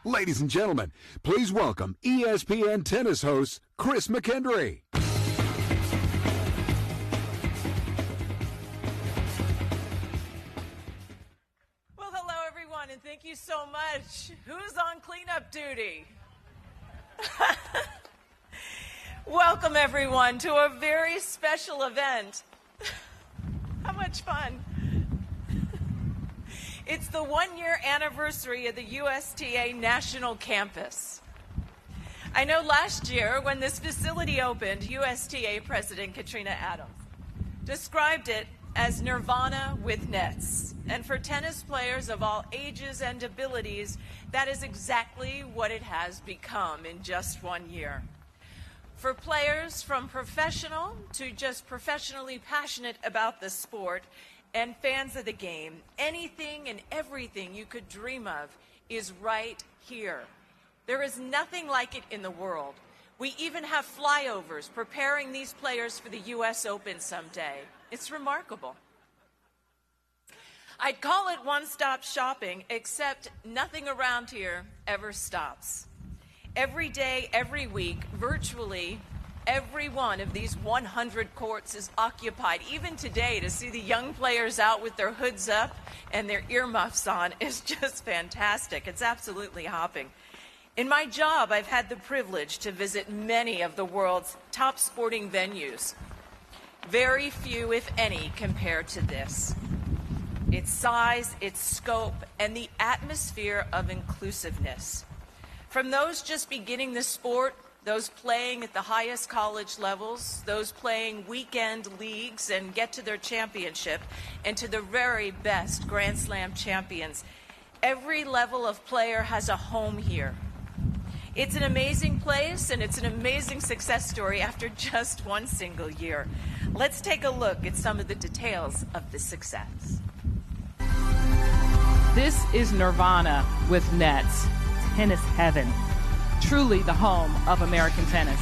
Ladies and gentlemen, please welcome ESPN tennis host Chris McKendry. Well, hello, everyone, and thank you so much. Who's on cleanup duty? Welcome, everyone, to a very special event. How much fun. It's the one-year anniversary of the USTA National Campus. I know last year when this facility opened, USTA President Katrina Adams described it as nirvana with nets. And for tennis players of all ages and abilities, that is exactly what it has become in just 1 year. For players from professional to just professionally passionate about the sport, and fans of the game, anything and everything you could dream of is right here. There is nothing like it in the world. We even have flyovers preparing these players for the US Open someday. It's remarkable. I'd call it one-stop shopping, except nothing around here ever stops. Every day, every week, virtually every one of these 100 courts is occupied. Even today, to see the young players out with their hoods up and their earmuffs on is just fantastic. It's absolutely hopping. In my job, I've had the privilege to visit many of the world's top sporting venues. Very few, if any, compare to this. Its size, its scope, and the atmosphere of inclusiveness. From those just beginning the sport, those playing at the highest college levels, those playing weekend leagues and get to their championship, and to the very best Grand Slam champions. Every level of player has a home here. It's an amazing place, and it's an amazing success story after just one single year. Let's take a look at some of the details of this success. This is Nirvana with nets, tennis heaven. Truly the home of American tennis.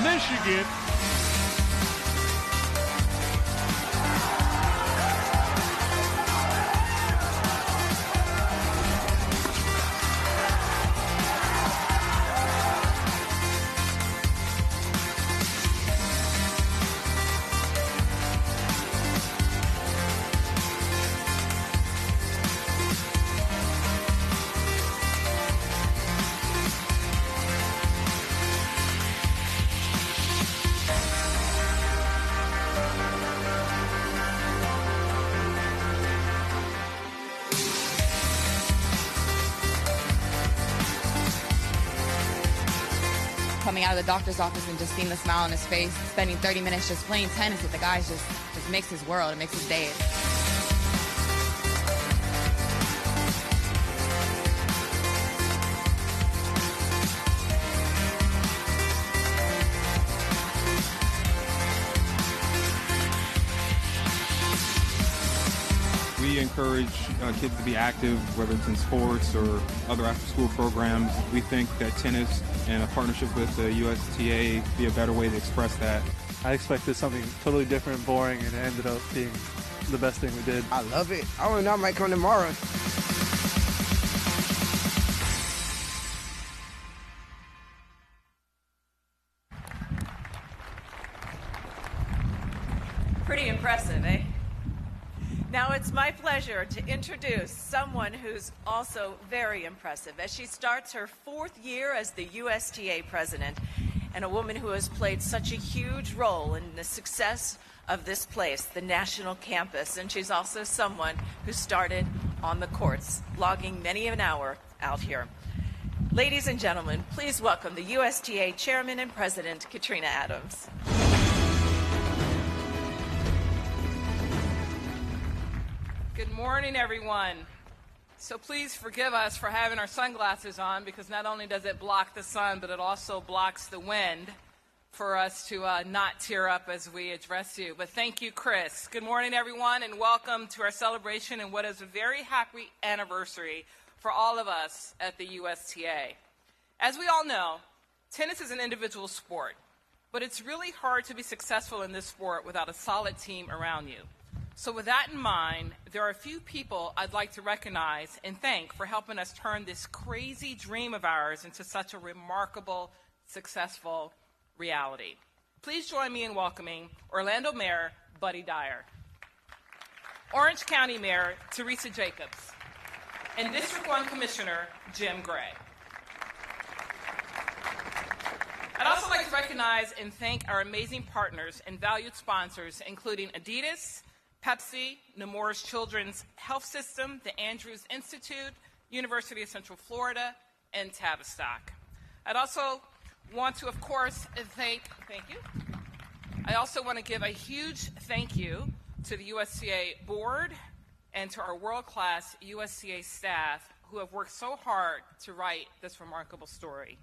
Michigan. Coming out of the doctor's office and just seeing the smile on his face, spending 30 minutes just playing tennis with the guys just makes his world. It makes his day. We encourage kids to be active, whether it's in sports or other after-school programs. We think that tennis and a partnership with the USTA be a better way to express that. I expected something totally different and boring, and it ended up being the best thing we did. I love it. I don't know, I might come tomorrow. Pretty impressive, eh? Now it's my pleasure to introduce someone who's also very impressive as she starts her 4th year as the USTA president, and a woman who has played such a huge role in the success of this place, the national campus. And she's also someone who started on the courts, logging many an hour out here. Ladies and gentlemen, please welcome the USTA chairman and president, Katrina Adams. Good morning, everyone. So please forgive us for having our sunglasses on, because not only does it block the sun, but it also blocks the wind for us to not tear up as we address you. But thank you, Chris. Good morning, everyone, and welcome to our celebration and what is a very happy anniversary for all of us at the USTA. As we all know, tennis is an individual sport, but it's really hard to be successful in this sport without a solid team around you. So with that in mind, there are a few people I'd like to recognize and thank for helping us turn this crazy dream of ours into such a remarkable, successful reality. Please join me in welcoming Orlando Mayor Buddy Dyer, Orange County Mayor Teresa Jacobs, and District 1 Commissioner Jim Gray. I'd also like to recognize and thank our amazing partners and valued sponsors, including Adidas, Pepsi, Nemours Children's Health System, the Andrews Institute, University of Central Florida, and Tavistock. I'd also want to, of course, thank you. I also want to give a huge thank you to the USTA board and to our world-class USTA staff who have worked so hard to write this remarkable story.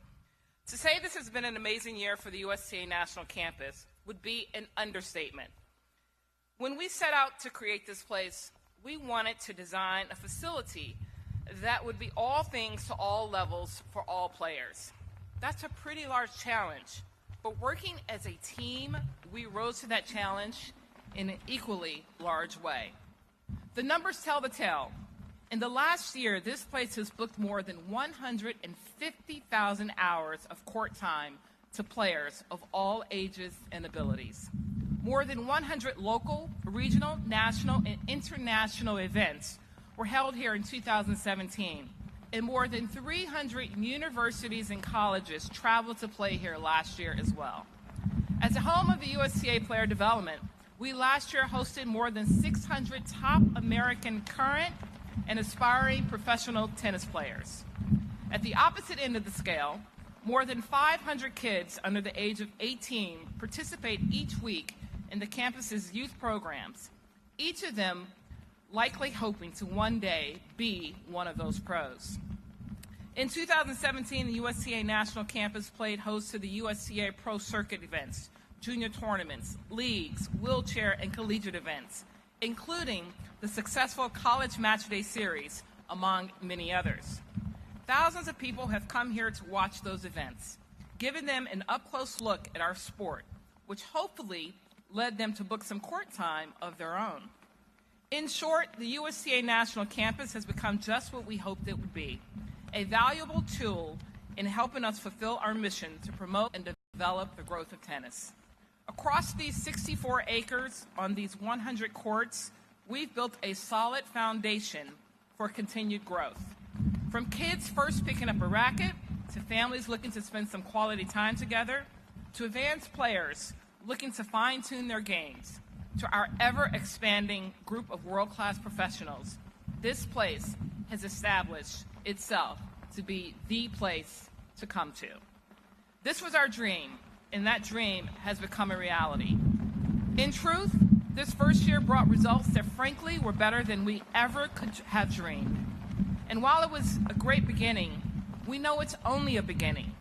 To say this has been an amazing year for the USTA National Campus would be an understatement. When we set out to create this place, we wanted to design a facility that would be all things to all levels for all players. That's a pretty large challenge, but working as a team, we rose to that challenge in an equally large way. The numbers tell the tale. In the last year, this place has booked more than 150,000 hours of court time to players of all ages and abilities. More than 100 local, regional, national, and international events were held here in 2017, and more than 300 universities and colleges traveled to play here last year as well. As a home of the USTA Player Development, we last year hosted more than 600 top American current and aspiring professional tennis players. At the opposite end of the scale, more than 500 kids under the age of 18 participate each week in the campus's youth programs, each of them likely hoping to one day be one of those pros. In 2017, the USTA National Campus played host to the USTA Pro Circuit events, junior tournaments, leagues, wheelchair, and collegiate events, including the successful College Match Day Series, among many others. Thousands of people have come here to watch those events, giving them an up-close look at our sport, which hopefully led them to book some court time of their own. In short, the USTA National Campus has become just what we hoped it would be, a valuable tool in helping us fulfill our mission to promote and develop the growth of tennis. Across these 64 acres on these 100 courts, we've built a solid foundation for continued growth. From kids first picking up a racket, to families looking to spend some quality time together, to advanced players looking to fine-tune their games, to our ever-expanding group of world-class professionals, this place has established itself to be the place to come to. This was our dream, and that dream has become a reality. In truth, this first year brought results that frankly were better than we ever could have dreamed. And while it was a great beginning, we know it's only a beginning.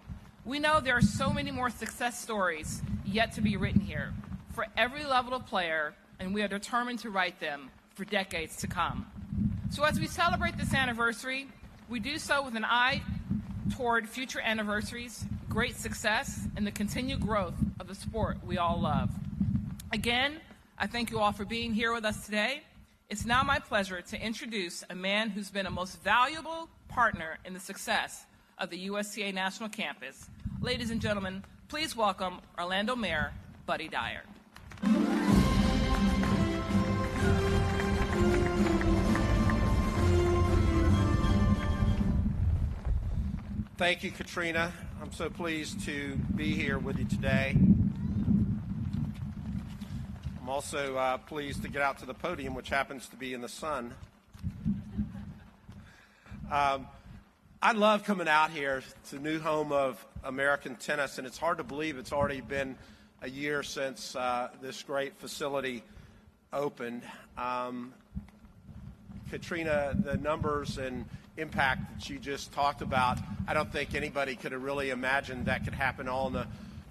We know there are so many more success stories yet to be written here for every level of player, and we are determined to write them for decades to come. So as we celebrate this anniversary, we do so with an eye toward future anniversaries, great success, and the continued growth of the sport we all love. Again, I thank you all for being here with us today. It's now my pleasure to introduce a man who's been a most valuable partner in the success of the USTA National Campus. Ladies and gentlemen, please welcome Orlando Mayor Buddy Dyer. Thank you, Katrina. I'm so pleased to be here with you today. I'm also pleased to get out to the podium, which happens to be in the sun. I love coming out here. It's a new home of American tennis, and it's hard to believe it's already been a year since this great facility opened. Katrina, the numbers and impact that you just talked about, I don't think anybody could have really imagined that could happen all in the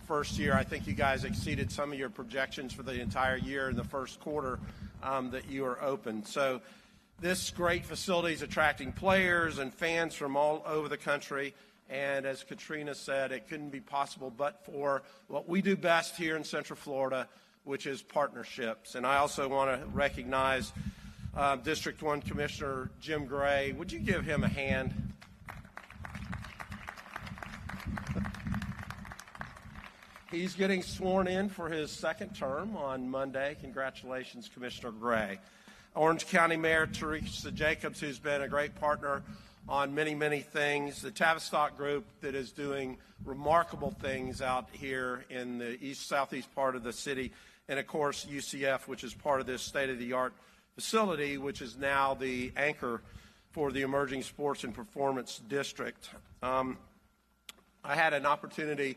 first year. I think you guys exceeded some of your projections for the entire year in the first quarter that you were open. So this great facility is attracting players and fans from all over the country. And as Katrina said, it couldn't be possible but for what we do best here in Central Florida, which is partnerships. And I also want to recognize District 1 Commissioner Jim Gray. Would you give him a hand? He's getting sworn in for his second term on Monday. Congratulations, Commissioner Gray. Orange County Mayor Teresa Jacobs, who's been a great partner on many, many things. The Tavistock Group that is doing remarkable things out here in the southeast part of the city. And, of course, UCF, which is part of this state-of-the-art facility, which is now the anchor for the Emerging Sports and Performance District. I had an opportunity.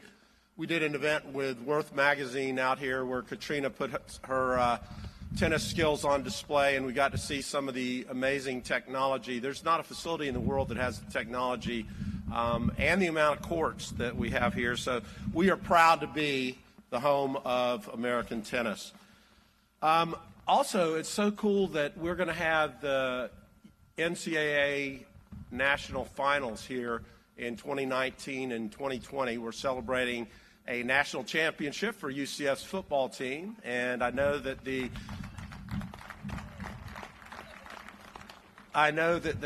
We did an event with Worth Magazine out here where Katrina put her tennis skills on display, and we got to see some of the amazing technology. There's not a facility in the world that has the technology and the amount of courts that we have here. So we are proud to be the home of American tennis. Also, it's so cool that we're going to have the NCAA National Finals here in 2019 and 2020. We're celebrating a national championship for UCF's football team, and I know that the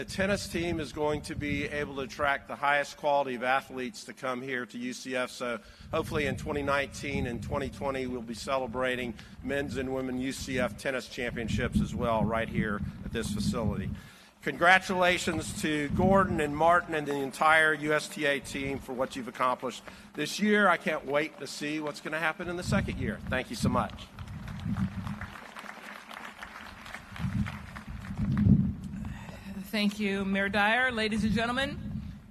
tennis team is going to be able to attract the highest quality of athletes to come here to UCF. So hopefully in 2019 and 2020, we'll be celebrating men's and women's UCF tennis championships as well right here at this facility. Congratulations to Gordon and Martin and the entire USTA team for what you've accomplished this year. I can't wait to see what's going to happen in the second year. Thank you so much. Thank you, Mayor Dyer. Ladies and gentlemen,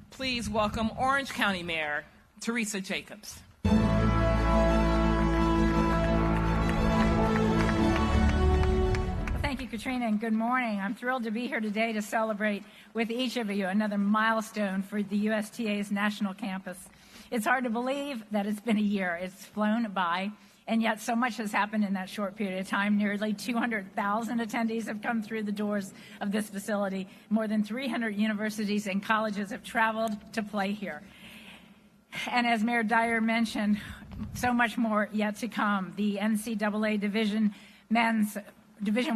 please welcome Orange County Mayor Teresa Jacobs. Thank you, Katrina, and good morning. I'm thrilled to be here today to celebrate with each of you another milestone for the USTA's national campus. It's hard to believe that it's been a year. It's flown by, and yet so much has happened in that short period of time. Nearly 200,000 attendees have come through the doors of this facility. More than 300 universities and colleges have traveled to play here. And as Mayor Dyer mentioned, so much more yet to come. The NCAA Division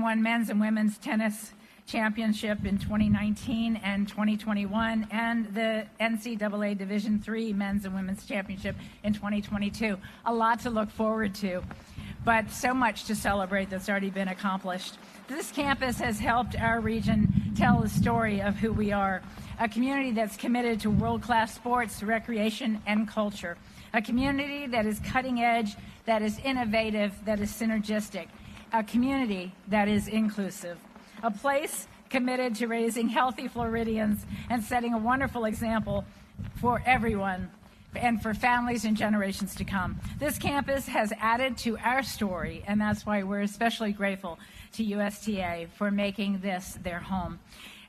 I men's and women's tennis championship in 2019 and 2021, and the NCAA Division III men's and women's championship in 2022. A lot to look forward to, but so much to celebrate that's already been accomplished. This campus has helped our region tell the story of who we are, a community that's committed to world-class sports, recreation, and culture, a community that is cutting edge, that is innovative, that is synergistic, a community that is inclusive, a place committed to raising healthy Floridians and setting a wonderful example for everyone and for families and generations to come. This campus has added to our story, and that's why we're especially grateful to USTA for making this their home.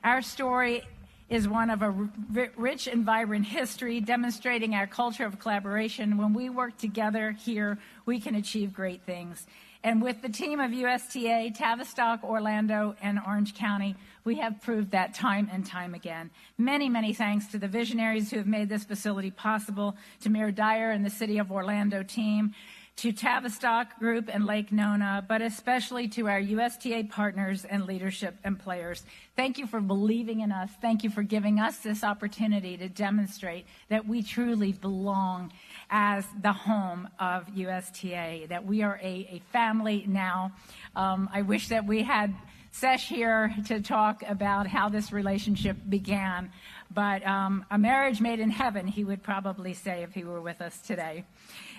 Our story is one of a rich and vibrant history, demonstrating our culture of collaboration. When we work together here, we can achieve great things. And with the team of USTA, Tavistock, Orlando, and Orange County, we have proved that time and time again. Many, many thanks to the visionaries who have made this facility possible, to Mayor Dyer and the City of Orlando team, to Tavistock Group and Lake Nona, but especially to our USTA partners and leadership and players. Thank you for believing in us. Thank you for giving us this opportunity to demonstrate that we truly belong as the home of USTA, that we are a family now. I wish that we had Sesh here to talk about how this relationship began, but a marriage made in heaven, he would probably say if he were with us today.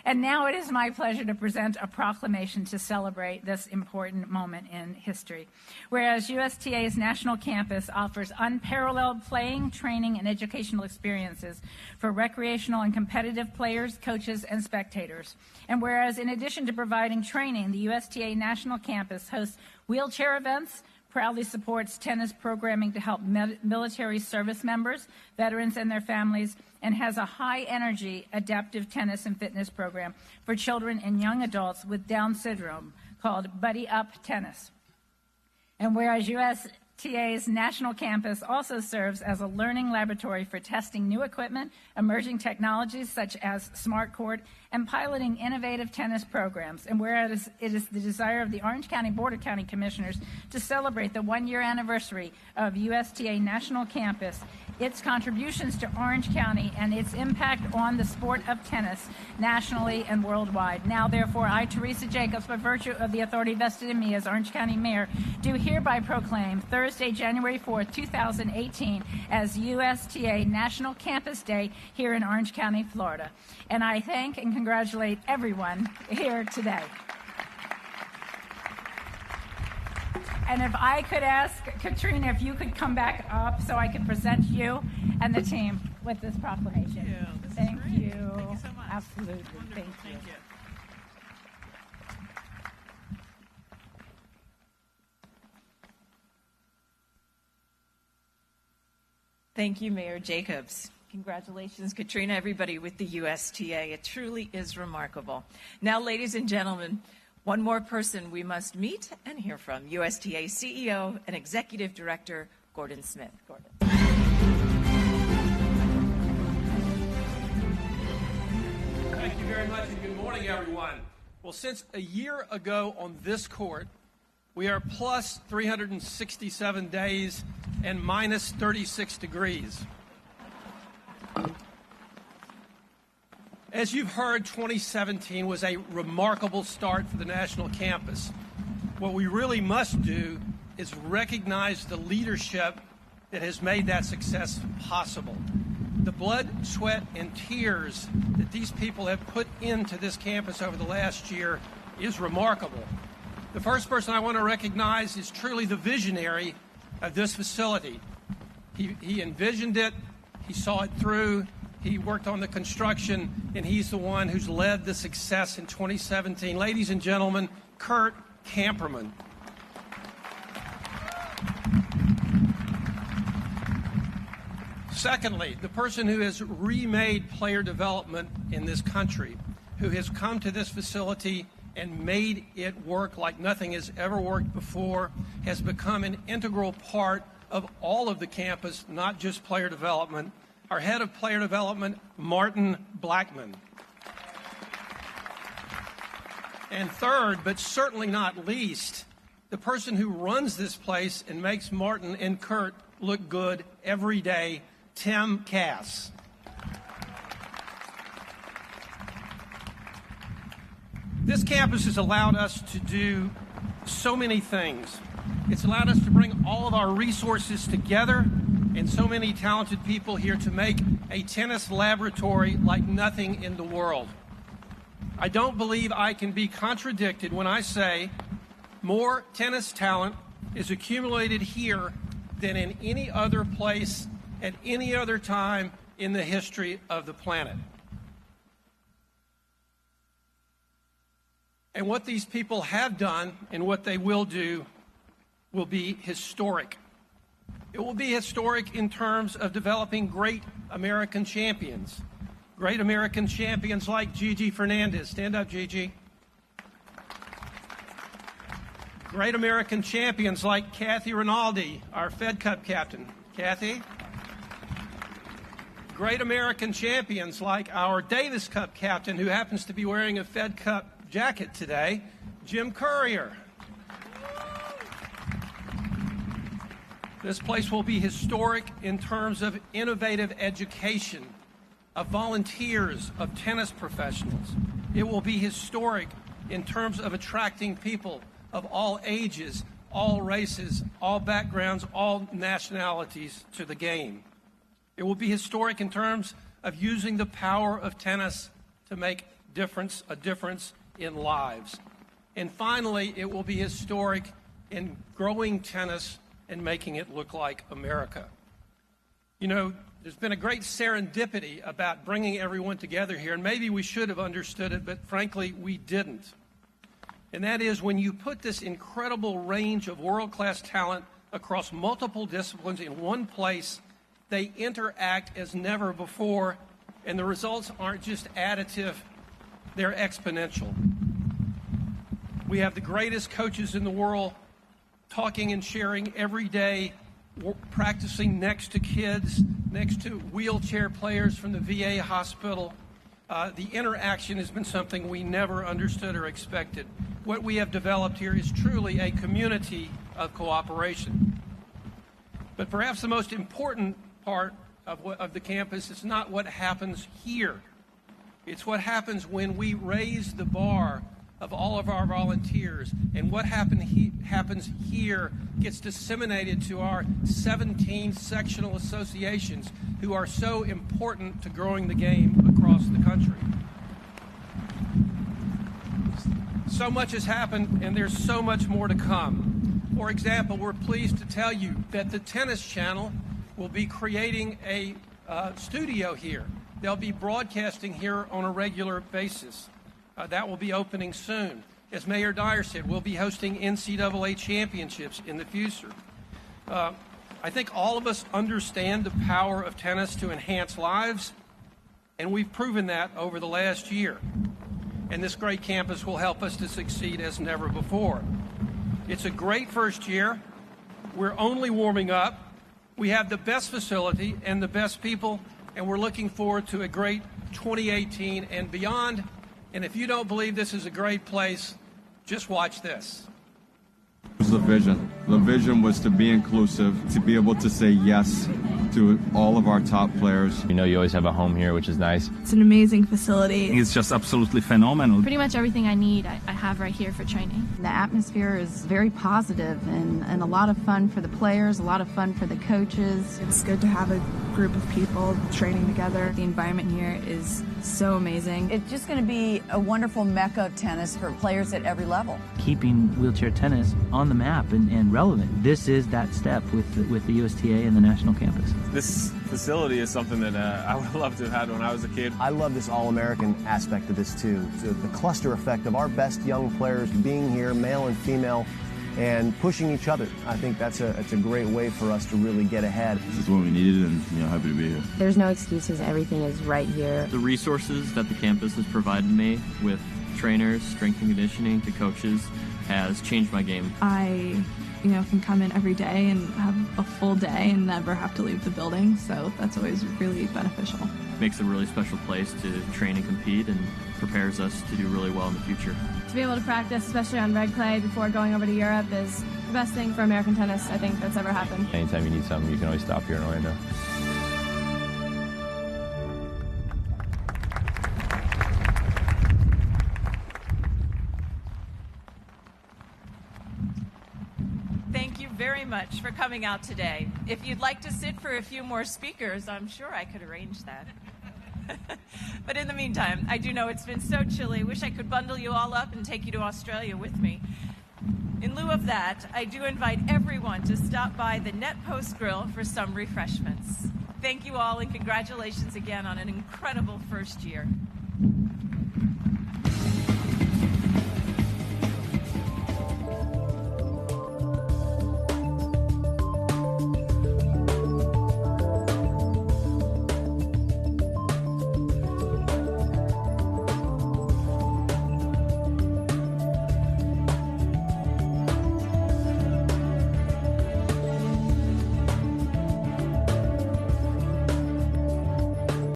And now it is my pleasure to present a proclamation to celebrate this important moment in history. Whereas USTA's national campus offers unparalleled playing, training, and educational experiences for recreational and competitive players, coaches, and spectators. And whereas in addition to providing training, the USTA national campus hosts wheelchair events, proudly supports tennis programming to help military service members, veterans, and their families, and has a high-energy adaptive tennis and fitness program for children and young adults with Down syndrome called Buddy Up Tennis. And whereas USTA's national campus also serves as a learning laboratory for testing new equipment, emerging technologies such as smart court, and piloting innovative tennis programs. And whereas it is the desire of the Orange County Board of County Commissioners to celebrate the one-year anniversary of USTA National Campus, its contributions to Orange County, and its impact on the sport of tennis nationally and worldwide. Now, therefore, I, Teresa Jacobs, by virtue of the authority vested in me as Orange County Mayor, do hereby proclaim Thursday, January 4th, 2018 as USTA National Campus Day here in Orange County, Florida. And I thank and congratulate everyone here today. And if I could ask Katrina if you could come back up so I could present you and the team with this proclamation. Thank you. Thank you so much. Absolutely. Wonderful. Thank you. Thank you, Mayor Jacobs. Congratulations, Katrina, everybody with the USTA. It truly is remarkable. Now, ladies and gentlemen, one more person we must meet and hear from, USTA CEO and Executive Director, Gordon Smith. Gordon. Thank you very much, and good morning, everyone. Well, since a year ago on this court, we are plus 367 days and minus 36 degrees. As you've heard, 2017 was a remarkable start for the national campus. What we really must do is recognize the leadership that has made that success possible. The blood, sweat, and tears that these people have put into this campus over the last year is remarkable. The first person I want to recognize is truly the visionary of this facility. He envisioned it, he saw it through, he worked on the construction, and he's the one who's led the success in 2017. Ladies and gentlemen, Kurt Camperman. Secondly, the person who has remade player development in this country, who has come to this facility and made it work like nothing has ever worked before, has become an integral part of all of the campus, not just player development. Our head of player development, Martin Blackman. And third, but certainly not least, the person who runs this place and makes Martin and Kurt look good every day, Tim Cass. This campus has allowed us to do so many things. It's allowed us to bring all of our resources together and so many talented people here to make a tennis laboratory like nothing in the world. I don't believe I can be contradicted when I say more tennis talent is accumulated here than in any other place at any other time in the history of the planet. And what these people have done and what they will do will be historic. It will be historic in terms of developing great American champions. Great American champions like Gigi Fernandez. Stand up, Gigi. Great American champions like Kathy Rinaldi, our Fed Cup captain. Kathy. Great American champions like our Davis Cup captain, who happens to be wearing a Fed Cup jacket today, Jim Courier. This place will be historic in terms of innovative education, of volunteers, of tennis professionals. It will be historic in terms of attracting people of all ages, all races, all backgrounds, all nationalities to the game. It will be historic in terms of using the power of tennis to make a difference in lives. And finally, it will be historic in growing tennis and making it look like America. You know, there's been a great serendipity about bringing everyone together here, and maybe we should have understood it, but frankly, we didn't. And that is when you put this incredible range of world-class talent across multiple disciplines in one place, they interact as never before, and the results aren't just additive, they're exponential. We have the greatest coaches in the world talking and sharing every day, practicing next to kids, next to wheelchair players from the VA hospital. The interaction has been something we never understood or expected. What we have developed here is truly a community of cooperation. But perhaps the most important part of the campus is not what happens here. It's what happens when we raise the bar of all of our volunteers, and what happens here gets disseminated to our 17 sectional associations who are so important to growing the game across the country. So much has happened, and there's so much more to come. For example, we're pleased to tell you that the Tennis Channel will be creating a studio here. They'll be broadcasting here on a regular basis. That will be opening soon. As Mayor Dyer said, we'll be hosting NCAA championships in the future. I think all of us understand the power of tennis to enhance lives, and we've proven that over the last year. And this great campus will help us to succeed as never before. It's a great first year. We're only warming up. We have the best facility and the best people, and we're looking forward to a great 2018 and beyond. And if you don't believe this is a great place, just watch this. It was the vision. The vision was to be inclusive, to be able to say yes to all of our top players. You know, you always have a home here, which is nice. It's an amazing facility. It's just absolutely phenomenal. Pretty much everything I need, I have right here for training. The atmosphere is very positive and a lot of fun for the players, a lot of fun for the coaches. It's good to have a group of people training together. The environment here is so amazing. It's just going to be a wonderful mecca of tennis for players at every level. Keeping wheelchair tennis on the map and relevant. This is that step with the USTA and the national campus. This facility is something that I would love to have had when I was a kid. I love this All-American aspect of this too. So the cluster effect of our best young players being here, male and female, and pushing each other. I think that's a great way for us to really get ahead. This is what we needed, and happy to be here. There's no excuses. Everything is right here. The resources that the campus has provided me with trainers, strength and conditioning, to coaches has changed my game. I can come in every day and have a full day and never have to leave the building, so that's always really beneficial. Makes a really special place to train and compete and prepares us to do really well in the future. To be able to practice, especially on red clay before going over to Europe, is the best thing for American tennis I think that's ever happened. Anytime you need something, you can always stop here in Orlando. Thank you very much for coming out today. If you'd like to sit for a few more speakers, I'm sure I could arrange that. But in the meantime, I do know it's been so chilly. Wish I could bundle you all up and take you to Australia with me. In lieu of that, I do invite everyone to stop by the Net Post Grill for some refreshments. Thank you all, and congratulations again on an incredible first year.